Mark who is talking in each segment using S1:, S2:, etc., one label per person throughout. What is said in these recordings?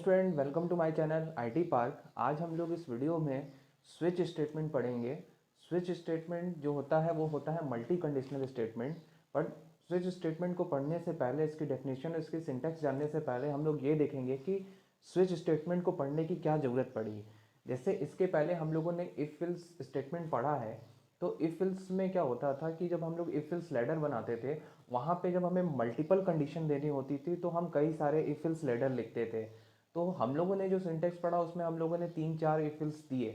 S1: Student, welcome to my channel IT park. आज हम लोग इस वीडियो में स्विच स्टेटमेंट पढ़ेंगे। स्विच स्टेटमेंट जो होता है वो होता है multi conditional statement. But switch statement को पढ़ने से पहले, इसकी डेफिनेशन, इसकी सिंटैक्स जानने से पहले हम लोग ये देखेंगे कि स्विच स्टेटमेंट को पढ़ने की क्या ज़रूरत पड़ी। जैसे इसके पहले हम लोगों ने इफ एल्स स्टेटमेंट पढ़ा है। तो इफ एल्स में क्या होता था कि जब हम लोग इफ एल्स लैडर बनाते थे, वहाँ पे जब हमें मल्टीपल कंडीशन देनी होती थी तो हम कई सारे इफ एल्स लैडर लिखते थे। तो हम लोगों ने जो सिंटेक्स पढ़ा उसमें हम लोगों ने 3-4 इफ एल्स दिए।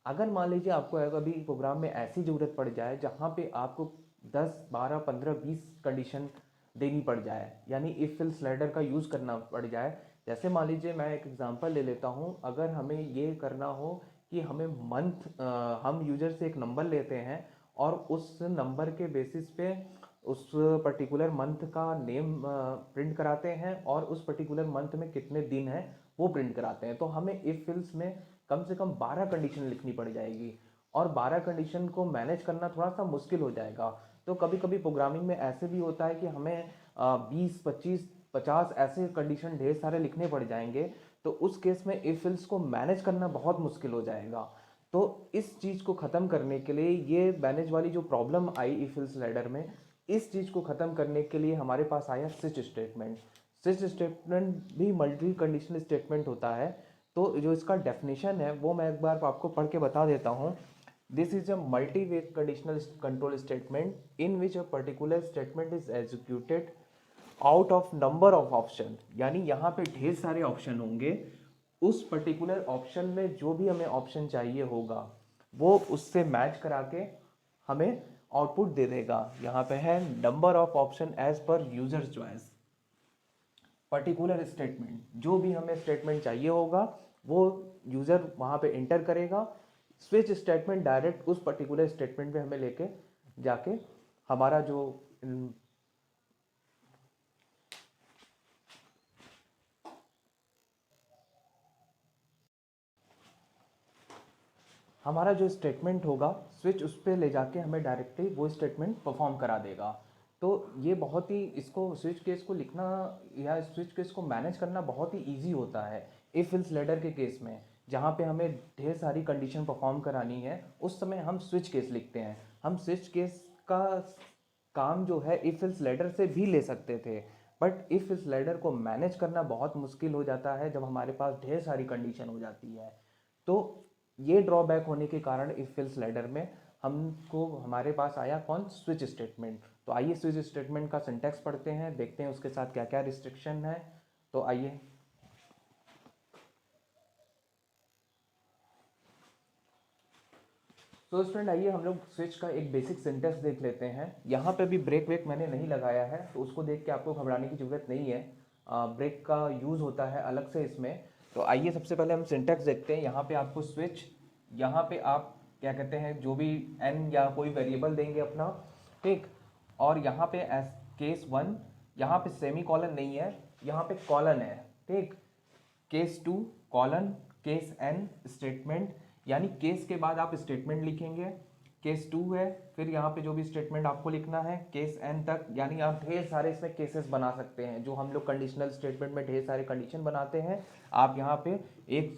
S1: अगर मान लीजिए आपको अभी प्रोग्राम में ऐसी ज़रूरत पड़ जाए जहाँ पे आपको 10, 12, 15, 20 कंडीशन देनी पड़ जाए, यानी इफ एल्स लैडर का यूज़ करना पड़ जाए। जैसे मान लीजिए मैं एक एग्जांपल ले लेता हूँ। अगर हमें ये करना हो कि हमें हम यूजर से एक नंबर लेते हैं और उस नंबर के बेसिस पे उस पर्टिकुलर मंथ का नेम प्रिंट कराते हैं और उस पर्टिकुलर मंथ में कितने दिन हैं वो प्रिंट कराते हैं, तो हमें इफ एल्स में कम से कम 12 कंडीशन लिखनी पड़ जाएगी और 12 कंडीशन को मैनेज करना थोड़ा सा मुश्किल हो जाएगा। तो कभी कभी प्रोग्रामिंग में ऐसे भी होता है कि हमें 20, 25, 50 ऐसे कंडीशन ढेर सारे लिखने पड़ जाएंगे। तो उस केस में इफ एल्स को मैनेज करना बहुत मुश्किल हो जाएगा। तो इस चीज़ को ख़त्म करने के लिए, ये मैनेज वाली जो problem I if else ladder में, इस चीज़ को ख़त्म करने के लिए हमारे पास आया स्विच स्टेटमेंट। स्विच स्टेटमेंट भी मल्टी कंडीशनल स्टेटमेंट होता है। तो जो इसका डेफिनेशन है वो मैं एक बार आपको पढ़ के बता देता हूँ। This is a multi way conditional control statement in which a particular statement is executed out of number of option. यानी यहाँ पे ढेर सारे ऑप्शन होंगे, उस पर्टिकुलर ऑप्शन में जो भी हमें ऑप्शन चाहिए होगा वो उससे मैच करा के हमें आउटपुट दे देगा। यहाँ पे है number of option as per user choice. Particular statement, जो भी हमें स्टेटमेंट चाहिए होगा वो यूज़र वहाँ पे इंटर करेगा। स्विच स्टेटमेंट डायरेक्ट उस पर्टिकुलर स्टेटमेंट पे हमें लेके जाके हमारा जो हमारा जो स्टेटमेंट होगा स्विच उस पर ले जाके हमें डायरेक्टली वो स्टेटमेंट परफॉर्म करा देगा। तो ये बहुत ही, इसको स्विच केस को लिखना या स्विच केस को मैनेज करना बहुत ही इजी होता है। इफ एल्स लैडर के केस में जहाँ पे हमें ढेर सारी कंडीशन परफॉर्म करानी है, उस समय हम स्विच केस लिखते हैं। हम स्विच केस का काम जो है इफ एल्स लैडर से भी ले सकते थे, बट इफ एल्स लैडर को मैनेज करना बहुत मुश्किल हो जाता है जब हमारे पास ढेर सारी कंडीशन हो जाती है। तो ये ड्रॉबैक होने के कारण इफ एल्स लैडर में हमको हमारे पास आया कौन, स्विच स्टेटमेंट। तो आइए स्विच स्टेटमेंट का सिंटैक्स पढ़ते हैं, देखते हैं उसके साथ क्या क्या रिस्ट्रिक्शन है। तो आइए, तो स्टूडेंट आइए हम लोग स्विच का एक बेसिक सिंटैक्स देख लेते हैं। यहाँ पे भी ब्रेक वेक मैंने नहीं लगाया है, तो उसको देख के आपको घबराने की ज़रूरत नहीं है। ब्रेक का यूज़ होता है अलग से इसमें। तो आइए सबसे पहले हम सिंटैक्स देखते हैं। यहाँ पे आपको स्विच, यहाँ पे आप क्या कहते हैं, जो भी एन या कोई वेरिएबल देंगे अपना, ठीक। और यहाँ पे एस केस 1, यहाँ पे सेमी कॉलन नहीं है, यहाँ पे कॉलन है, ठीक। Case 2 colon, case an statement, यानी केस के बाद आप स्टेटमेंट लिखेंगे। केस 2 है, फिर यहाँ पे जो भी स्टेटमेंट आपको लिखना है केस एन तक, यानी आप ढेर सारे इसमें केसेस बना सकते हैं। जो हम लोग कंडीशनल स्टेटमेंट में ढेर सारे कंडीशन बनाते हैं, आप यहाँ पे एक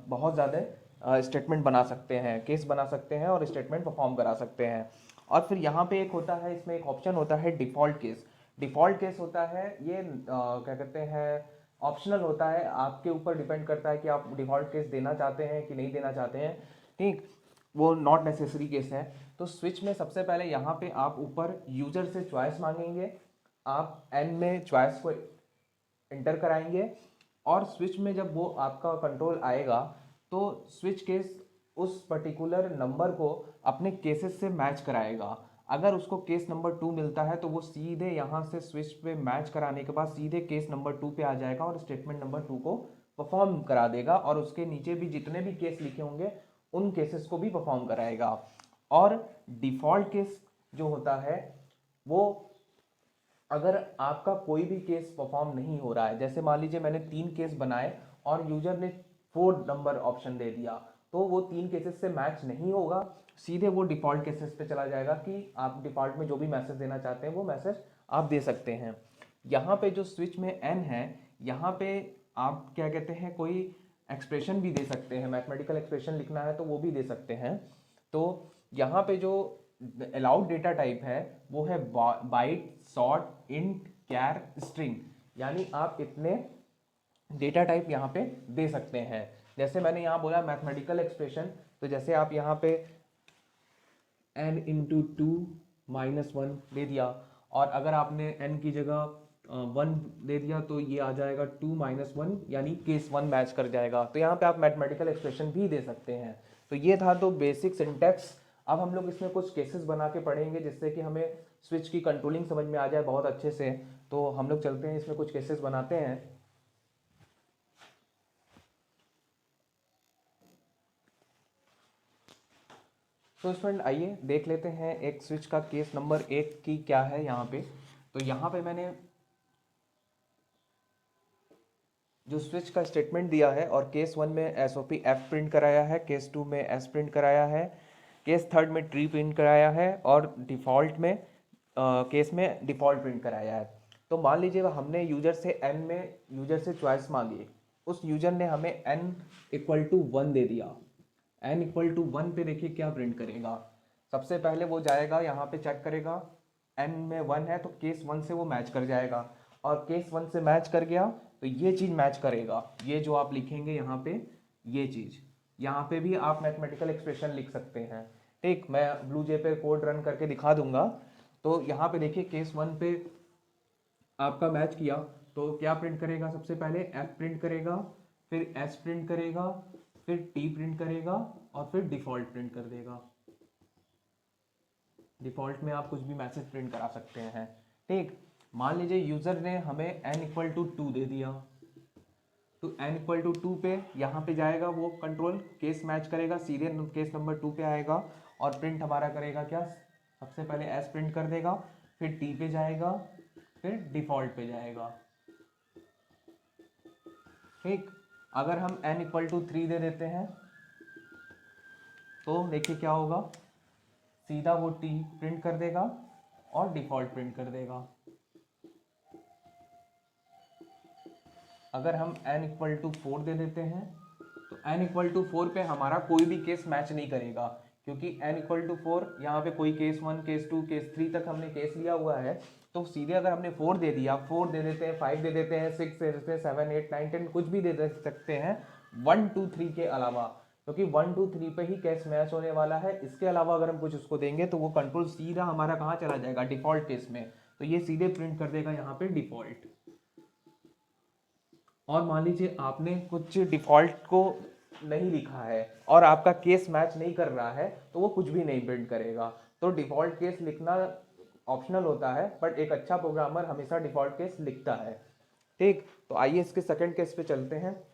S1: बहुत ज़्यादा स्टेटमेंट बना सकते हैं, केस बना सकते हैं और स्टेटमेंट परफॉर्म करा सकते हैं। और फिर यहाँ पे एक होता है, इसमें एक ऑप्शन होता है डिफ़ॉल्ट केस। डिफ़ॉल्ट केस होता है ये क्या कहते हैं, ऑप्शनल होता है, आपके ऊपर डिपेंड करता है कि आप डिफ़ॉल्ट केस देना चाहते हैं कि नहीं देना चाहते हैं, ठीक। वो नॉट नेसेसरी केस है। तो स्विच में सबसे पहले यहाँ पे आप ऊपर यूजर से चॉइस मांगेंगे, आप एन में चॉइस को इंटर कराएंगे और स्विच में जब वो आपका कंट्रोल आएगा तो स्विच केस उस पर्टिकुलर नंबर को अपने केसेस से मैच कराएगा। अगर उसको केस नंबर 2 मिलता है तो वो सीधे यहाँ से स्विच पे मैच कराने के बाद सीधे केस नंबर 2 पे आ जाएगा और स्टेटमेंट नंबर 2 को परफॉर्म करा देगा और उसके नीचे भी जितने भी केस लिखे होंगे उन केसेस को भी परफॉर्म कराएगा। और डिफ़ॉल्ट केस जो होता है वो, अगर आपका कोई भी केस परफॉर्म नहीं हो रहा है, जैसे मान लीजिए मैंने 3 केस बनाए और यूजर ने 4 नंबर ऑप्शन दे दिया, तो वो 3 केसेस से मैच नहीं होगा, सीधे वो डिफ़ॉल्ट केसेस पे चला जाएगा कि आप डिफ़ॉल्ट में जो भी मैसेज देना चाहते हैं वो मैसेज आप दे सकते हैं। यहाँ पे जो स्विच में एन है, यहाँ पे आप क्या कहते हैं कोई एक्सप्रेशन भी दे सकते हैं, मैथमेटिकल एक्सप्रेशन लिखना है तो वो भी दे सकते हैं। तो यहाँ पे जो अलाउड डेटा टाइप है वो है बाइट, शॉर्ट, इंट, कैर, स्ट्रिंग, यानी आप इतने डेटा टाइप यहाँ पे दे सकते हैं। जैसे मैंने यहाँ बोला मैथमेटिकल एक्सप्रेशन, तो जैसे आप यहाँ पे n into two minus one दे दिया, और अगर आपने n की जगह 1 दे दिया तो ये आ जाएगा 2 माइनस वन, यानी केस 1 मैच कर जाएगा। तो यहाँ पे आप मैथमेटिकल एक्सप्रेशन भी दे सकते हैं। तो ये था तो बेसिक सिंटैक्स। अब हम लोग इसमें कुछ केसेस बना के पढ़ेंगे जिससे कि हमें स्विच की कंट्रोलिंग समझ में आ जाए बहुत अच्छे से। तो हम लोग चलते हैं इसमें कुछ केसेस बनाते हैं। तो स्टूडेंट आइए देख लेते हैं एक स्विच का केस नंबर 1 की क्या है यहाँ पे। तो यहाँ पे मैंने जो स्विच का स्टेटमेंट दिया है, और केस 1 में एसओपी एफ प्रिंट कराया है, केस 2 में एस प्रिंट कराया है, केस 3 में ट्री प्रिंट कराया है, और डिफ़ॉल्ट में केस में डिफ़ॉल्ट प्रिंट कराया है। तो मान लीजिए हमने यूजर से n में यूजर से चॉइस मांगी, उस यूजर ने हमें n इक्वल टू 1 दे दिया। n इक्वल टू 1 पे देखिए क्या प्रिंट करेगा। सबसे पहले वो जाएगा यहाँ पे चेक करेगा, n में 1 है तो केस 1 से वो मैच कर जाएगा, और केस 1 से मैच कर गया तो ये चीज़ मैच करेगा। ये जो आप लिखेंगे यहाँ पे, ये चीज़ यहाँ पे भी आप मैथमेटिकल एक्सप्रेशन लिख सकते हैं। ठीक, मैं ब्लू जे पे कोड रन करके दिखा दूंगा। तो यहाँ पे देखिए केस 1 पे आपका मैच किया तो क्या प्रिंट करेगा, सबसे पहले एफ प्रिंट करेगा, फिर एस प्रिंट करेगा, फिर टी प्रिंट करेगा, और फिर डिफ़ॉल्ट प्रिंट कर देगा। डिफ़ॉल्ट में आप कुछ भी मैसेज प्रिंट करा सकते हैं। ठीक, मान लीजिए यूज़र ने हमें n इक्वल टू 2 दे दिया, तो n इक्वल टू 2 पे यहाँ पे जाएगा, वो कंट्रोल केस मैच करेगा, सीधे केस नंबर 2 पे आएगा, और प्रिंट हमारा करेगा क्या, सबसे पहले s प्रिंट कर देगा, फिर t पे जाएगा, फिर डिफ़ॉल्ट पे जाएगा। ठीक, अगर हम n इक्वल टू 3 दे देते हैं तो देखिए क्या होगा, सीधा वो t प्रिंट कर देगा और डिफ़ॉल्ट प्रिंट कर देगा। अगर हम n इक्वल टू 4 दे देते हैं तो n इक्वल टू 4 पे हमारा कोई भी केस मैच नहीं करेगा, क्योंकि n इक्वल टू 4 यहाँ पे कोई केस 1, केस 2, केस 3 तक हमने केस लिया हुआ है। तो सीधे अगर हमने 4 दे दिया, 4 दे देते हैं, 5 दे देते हैं, 6 दे देते हैं, 7, 8, 9, 10 कुछ भी दे सकते हैं 1, 2, 3 के अलावा, क्योंकि 1, 2, 3 पे ही केस मैच होने वाला है। इसके अलावा अगर हम कुछ उसको देंगे तो वो कंट्रोल सीधा हमारा कहाँ चला जाएगा, डिफ़ॉल्ट केस में। तो ये सीधे प्रिंट कर देगा यहाँ पे डिफ़ॉल्ट। और मान लीजिए आपने कुछ डिफ़ॉल्ट को नहीं लिखा है और आपका केस मैच नहीं कर रहा है, तो वो कुछ भी नहीं प्रिंट करेगा। तो डिफ़ॉल्ट केस लिखना ऑप्शनल होता है, बट एक अच्छा प्रोग्रामर हमेशा डिफ़ॉल्ट केस लिखता है। ठीक, तो आइए इसके सेकंड केस पे चलते हैं।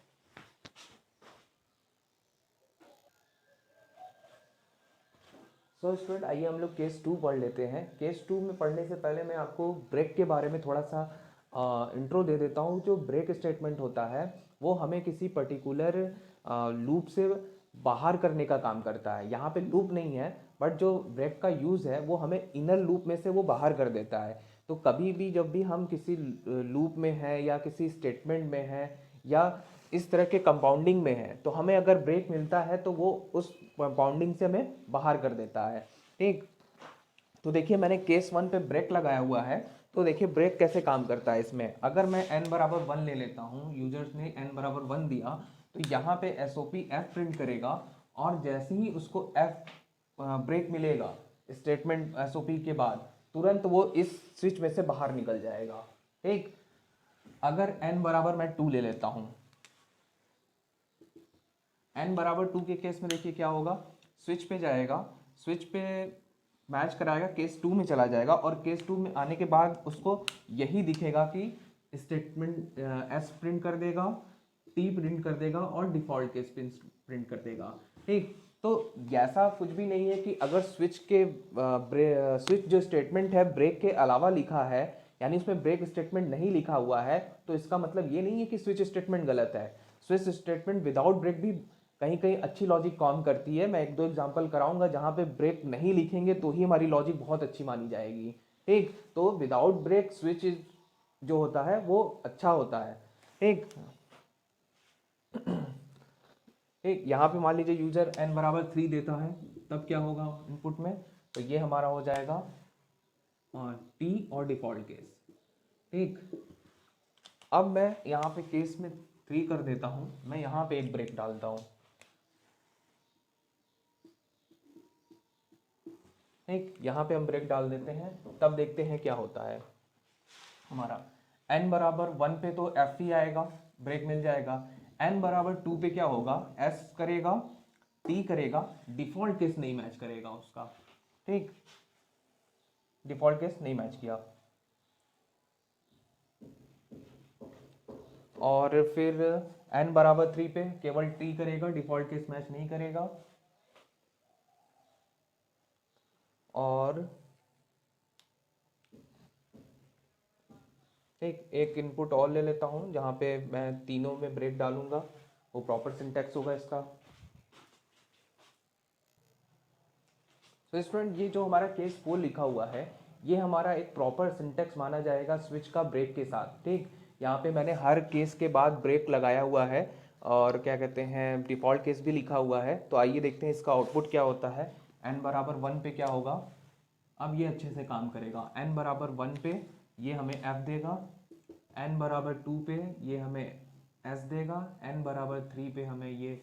S1: सो स्टूडेंट आइए हम लोग केस 2 पढ़ लेते हैं। केस 2 में पढ़ने से पहले मैं आपको ब्रेक के बारे में थोड़ा सा इंट्रो दे देता हूँ। जो ब्रेक स्टेटमेंट होता है वो हमें किसी पर्टिकुलर लूप से बाहर करने का काम करता है। यहाँ पे लूप नहीं है, बट जो ब्रेक का यूज़ है वो हमें इनर लूप में से वो बाहर कर देता है। तो कभी भी जब भी हम किसी लूप में हैं या किसी स्टेटमेंट में हैं या इस तरह के कंपाउंडिंग में है, तो हमें अगर ब्रेक मिलता है तो वो उस कंपाउंडिंग से हमें बाहर कर देता है। ठीक, तो देखिए मैंने केस 1 पे ब्रेक लगाया हुआ है। तो देखिए ब्रेक कैसे काम करता है इसमें। अगर मैं n बराबर 1 ले लेता हूँ, यूजर्स ने n बराबर 1 दिया, तो यहाँ पे एसओपी f प्रिंट करेगा, और जैसे ही उसको f ब्रेक मिलेगा स्टेटमेंट एसओपी के बाद, तुरंत वो इस स्विच में से बाहर निकल जाएगा। ठीक, अगर n बराबर मैं 2 ले लेता हूँ, n बराबर 2 के केस में देखिए क्या होगा, स्विच पे जाएगा, स्विच पे मैच कराएगा, केस 2 में चला जाएगा, और केस 2 में आने के बाद उसको यही दिखेगा कि स्टेटमेंट एस प्रिंट कर देगा, टी प्रिंट कर देगा, और डिफ़ॉल्ट केस प्रिंट कर देगा। ठीक, तो ऐसा कुछ भी नहीं है कि अगर स्विच जो स्टेटमेंट है ब्रेक के अलावा लिखा है, यानी उसमें ब्रेक स्टेटमेंट नहीं लिखा हुआ है, तो इसका मतलब ये नहीं है कि स्विच स्टेटमेंट गलत है। स्विच स्टेटमेंट विदाउट ब्रेक भी कहीं कहीं अच्छी लॉजिक काम करती है। मैं एक दो एग्जांपल कराऊंगा जहां पे ब्रेक नहीं लिखेंगे तो ही हमारी लॉजिक बहुत अच्छी मानी जाएगी। ठीक, तो विदाउट ब्रेक स्विच जो होता है वो अच्छा होता है। ठीक, ठीक, यहाँ पे मान लीजिए यूजर n बराबर 3 देता है, तब क्या होगा इनपुट में, तो ये हमारा हो जाएगा टी और डिफॉल्ट केस। ठीक, अब मैं यहाँ पे केस में 3 कर देता हूँ, मैं यहाँ पे एक ब्रेक डालता हूँ। ठीक, यहाँ पे हम ब्रेक डाल देते हैं, तब देखते हैं क्या होता है। हमारा n बराबर 1 पे तो f ही आएगा, ब्रेक मिल जाएगा। n बराबर 2 पे क्या होगा, s करेगा, t करेगा, डिफॉल्ट केस नहीं मैच करेगा उसका। ठीक, डिफॉल्ट केस नहीं मैच किया, और फिर n बराबर 3 पे केवल t करेगा, डिफॉल्ट केस मैच नहीं करेगा। और एक इनपुट और ले लेता हूँ जहाँ पे मैं तीनों में ब्रेक डालूंगा, वो प्रॉपर सिंटैक्स होगा इसका। तो स्टूडेंट ये जो हमारा केस 4 लिखा हुआ है, ये हमारा एक प्रॉपर सिंटैक्स माना जाएगा स्विच का ब्रेक के साथ। ठीक, यहाँ पे मैंने हर केस के बाद ब्रेक लगाया हुआ है, और क्या कहते हैं डिफ़ॉल्ट केस भी लिखा हुआ है। तो आइए देखते हैं इसका आउटपुट क्या होता है। n बराबर 1 पे क्या होगा, अब ये अच्छे से काम करेगा। n बराबर 1 पे ये हमें f देगा, n बराबर 2 पे ये हमें s देगा, n बराबर 3 पे हमें ये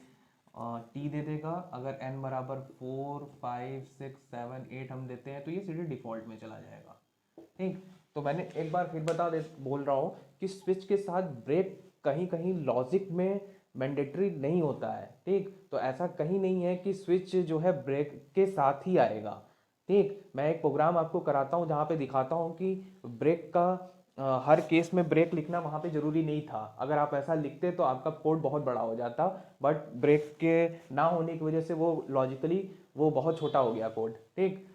S1: t दे देगा। अगर n बराबर 4 5 6 7 8 हम देते हैं तो ये सीधे डिफ़ॉल्ट में चला जाएगा। ठीक, तो मैंने एक बार फिर बोल रहा हूँ कि स्विच के साथ ब्रेक कहीं कहीं लॉजिक में मैंडेटरी नहीं होता है। ठीक, तो ऐसा कहीं नहीं है कि स्विच जो है ब्रेक के साथ ही आएगा। ठीक, मैं एक प्रोग्राम आपको कराता हूँ जहाँ पे दिखाता हूँ कि ब्रेक का हर केस में ब्रेक लिखना वहाँ पे ज़रूरी नहीं था। अगर आप ऐसा लिखते तो आपका कोड बहुत बड़ा हो जाता, बट ब्रेक के ना होने की वजह से वो लॉजिकली वो बहुत छोटा हो गया कोड। ठीक,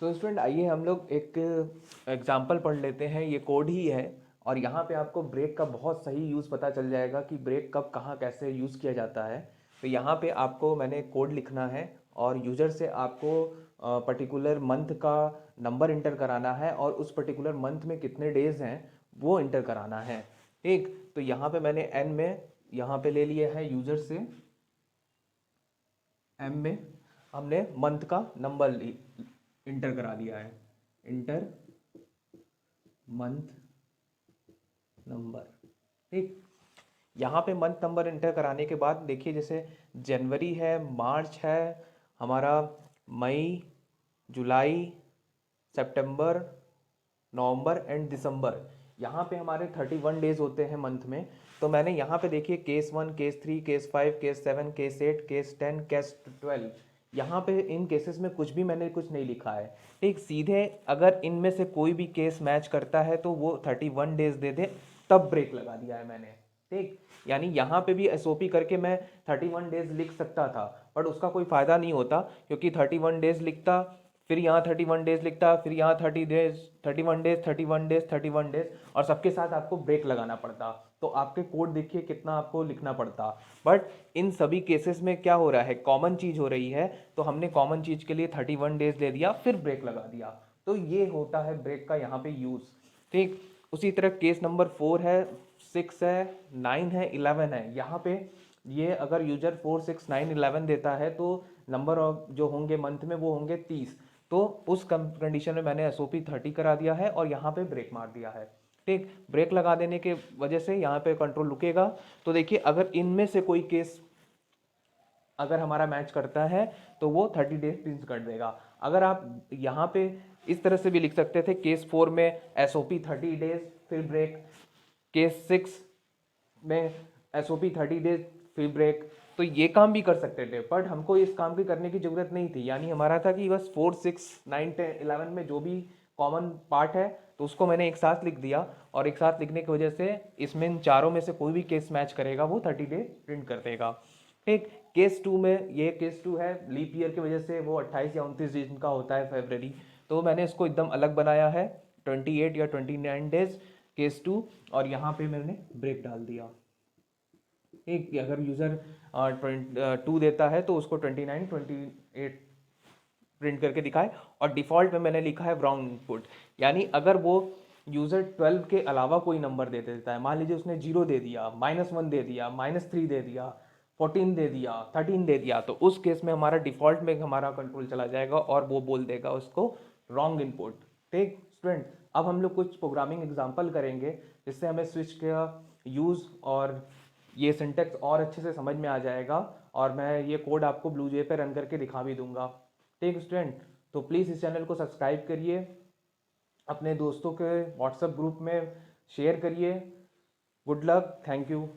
S1: तो स्टूडेंट आइए हम लोग एक एग्जांपल पढ़ लेते हैं। ये कोड ही है, और यहाँ पे आपको ब्रेक का बहुत सही यूज़ पता चल जाएगा कि ब्रेक कब कहाँ कैसे यूज़ किया जाता है। तो यहाँ पे आपको मैंने कोड लिखना है, और यूज़र से आपको पर्टिकुलर मंथ का नंबर इंटर कराना है, और उस पर्टिकुलर मंथ में कितने डेज हैं वो इंटर कराना है। ठीक, तो यहाँ पे मैंने n में यहाँ पे ले लिया है यूज़र से, m में हमने मंथ का नंबर इंटर करा दिया है, इंटर मंथ नंबर। ठीक, यहाँ पे मंथ नंबर इंटर कराने के बाद देखिए, जैसे जनवरी है, मार्च है हमारा, मई, जुलाई, सितंबर, नवंबर एंड दिसंबर, यहाँ पे हमारे 31 डेज होते हैं मंथ में। तो मैंने यहाँ पे देखिए case 1, case 3, case 5, case 7, case 8, case 10, case 12, यहाँ पे इन केसेस में कुछ भी मैंने कुछ नहीं लिखा है। ठीक, सीधे अगर इनमें से कोई भी केस मैच करता है तो वो 31 डेज दे दे, तब ब्रेक लगा दिया है मैंने। ठीक, यानी यहाँ पे भी एसओपी करके मैं 31 डेज लिख सकता था, बट उसका कोई फ़ायदा नहीं होता, क्योंकि 31 डेज लिखता, फिर यहाँ 31 डेज लिखता, फिर यहाँ 31 डेज 31 डेज 31 डेज, और सबके साथ आपको ब्रेक लगाना पड़ता। तो आपके कोड देखिए कितना आपको लिखना पड़ता। बट इन सभी केसेस में क्या हो रहा है, कॉमन चीज़ हो रही है, तो हमने कॉमन चीज़ के लिए 31 डेज ले दिया, फिर ब्रेक लगा दिया। तो ये होता है ब्रेक का यहाँ पे यूज़। ठीक, उसी तरह केस नंबर 4 है, 6 है, 9 है, 11 है। यहाँ पे ये अगर यूजर 4 6 9 11 देता है तो नंबर ऑफ जो होंगे मंथ में वो होंगे 30। तो उस कंडीशन में मैंने एसओपी 30 करा दिया है, और यहाँ पे ब्रेक मार दिया है। ठीक, ब्रेक लगा देने के वजह से यहाँ पे कंट्रोल रुकेगा। तो देखिए अगर इनमें से कोई केस अगर हमारा मैच करता है तो वो 30 डेज प्रिंट कर देगा। अगर आप यहाँ पे इस तरह से भी लिख सकते थे, केस 4 में एसओपी 30 डेज फिर ब्रेक, केस 6 में एसओपी 30 डेज फिर ब्रेक। तो ये काम भी कर सकते थे, बट हमको इस काम की करने की ज़रूरत नहीं थी। यानी हमारा था कि बस 4 6 9 10 11 में जो भी कॉमन पार्ट है तो उसको मैंने एक साथ लिख दिया, और एक साथ लिखने की वजह से इसमें इन चारों में से कोई भी केस मैच करेगा वो 30 डे प्रिंट कर देगा। ठीक, केस 2 में, ये केस 2 है, लीप ईयर की वजह से वो 28 या 29 दिन का होता है फरवरी, तो मैंने इसको एकदम अलग बनाया है, 28 या 29 डेज केस 2, और यहाँ पे मैंने ब्रेक डाल दिया। एक अगर यूज़र 2 देता है तो उसको 29 28 प्रिंट करके दिखाए, और डिफ़ॉल्ट में मैंने लिखा है ब्राउन इनपुट। यानी अगर वो यूज़र 12 के अलावा कोई नंबर दे देता है, मान लीजिए उसने 0 दे दिया, -1 दे दिया, -3 दे दिया, 14 दे दिया, 13 दे दिया, तो उस केस में हमारा डिफ़ॉल्ट में हमारा कंट्रोल चला जाएगा और वो बोल देगा उसको रॉन्ग इनपुट। ठीक स्टूडेंट, अब हम लोग कुछ प्रोग्रामिंग एग्जांपल करेंगे जिससे हमें स्विच का यूज़ और ये सिंटेक्स और अच्छे से समझ में आ जाएगा, और मैं ये कोड आपको ब्लूजे पे रन करके दिखा भी दूंगा। ठीक स्टूडेंट, तो प्लीज़ इस चैनल को सब्सक्राइब करिए, अपने दोस्तों के व्हाट्सएप ग्रुप में शेयर करिए। Good luck, thank you.